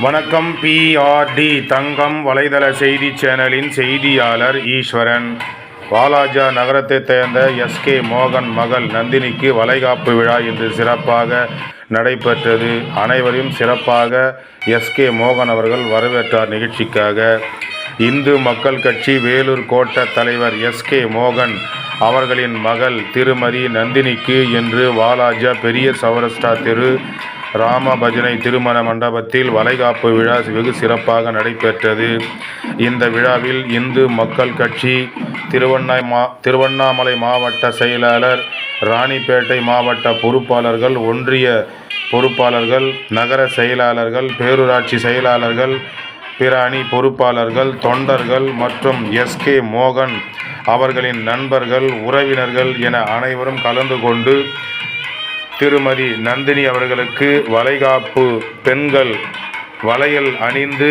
வணக்கம். பிஆர்டி தங்கம் வலைதள செய்தி சேனலின் செய்தியாளர் ஈஸ்வரன். வாலாஜா நகரத்தைச் சேர்ந்த எஸ்கே மோகன் மகள் நந்தினிக்கு வளைகாப்பு விழா இன்று சிறப்பாக நடைபெற்றது. அனைவரையும் சிறப்பாக எஸ்கே மோகன் அவர்கள் வரவேற்றார். நிகழ்ச்சிக்காக இந்து மக்கள் கட்சி வேலூர் கோட்ட தலைவர் எஸ்கே மோகன் அவர்களின் மகள் திருமதி நந்தினிக்கு இன்று வாலாஜா பெரிய சௌரஸ்டா தெரு ராம பஜனை திருமண மண்டபத்தில் வளைகாப்பு விழா வெகு சிறப்பாக நடைபெற்றது. இந்த விழாவில் இந்து மக்கள் கட்சி திருவண்ணாமலை மாவட்ட செயலாளர், ராணிப்பேட்டை மாவட்ட பொறுப்பாளர்கள், ஒன்றிய பொறுப்பாளர்கள், நகர செயலாளர்கள், பேரூராட்சி செயலாளர்கள், பிற அணி பொறுப்பாளர்கள், தொண்டர்கள் மற்றும் எஸ்கே மோகன் அவர்களின் நண்பர்கள், உறவினர்கள் என அனைவரும் கலந்து கொண்டு திருமதி நந்தினி அவர்களுக்கு வளைகாப்பு பெண்கள் வளையல் அணிந்து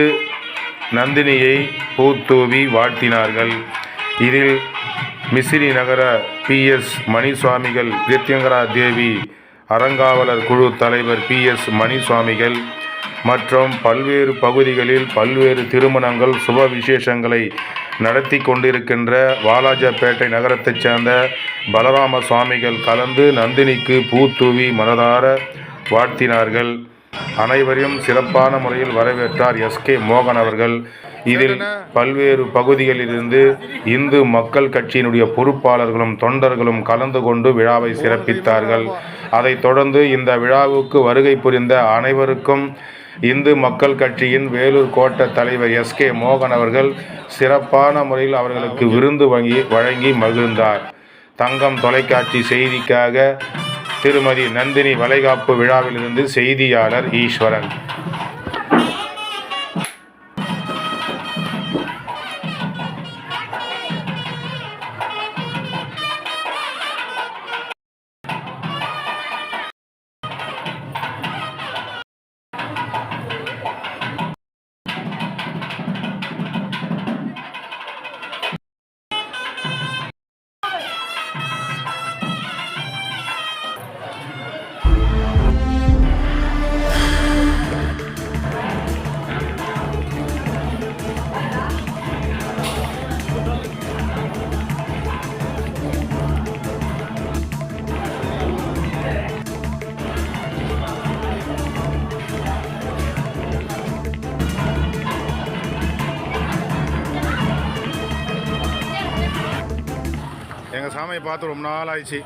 நந்தினியை பூத்தூவி வாழ்த்தினார்கள். இதில் மிசிறி நகர PS மணிசுவாமிகள், கிருத்தியங்கரா தேவி அறங்காவலர் குழு தலைவர் PS மணிசுவாமிகள் மற்றும் பல்வேறு பகுதிகளில் பல்வேறு திருமணங்கள் சுப விசேஷங்களை நடத்தி கொண்டிருக்கின்ற வாலாஜாபேட்டை நகரத்தைச் சேர்ந்த பலராம சுவாமிகள் கலந்து நந்தினிக்கு பூத்தூவி மனதார வாழ்த்தினார்கள். அனைவரையும் சிறப்பான முறையில் வரவேற்றார் எஸ்கே மோகன் அவர்கள். இதில் பல்வேறு பகுதிகளிலிருந்து இந்து மக்கள் கட்சியினுடைய பொறுப்பாளர்களும் தொண்டர்களும் கலந்து கொண்டு விழாவை சிறப்பித்தார்கள். அதைத் தொடர்ந்து இந்த விழாவுக்கு வருகை புரிந்த அனைவருக்கும் இந்து மக்கள் கட்சியின் வேலூர் கோட்ட தலைவர் எஸ்கே மோகன் அவர்கள் சிறப்பான முறையில் அவர்களுக்கு விருந்து வழங்கி மகிழ்ந்தார். தங்கம் தொலைக்காட்சி செய்திக்காக திருமதி நந்தினி வளைகாப்பு விழாவிலிருந்து செய்தியாளர் ஈஸ்வரன். எங்கள் சாமியை பார்த்து ரொம்ப நாள் ஆயிடுச்சு.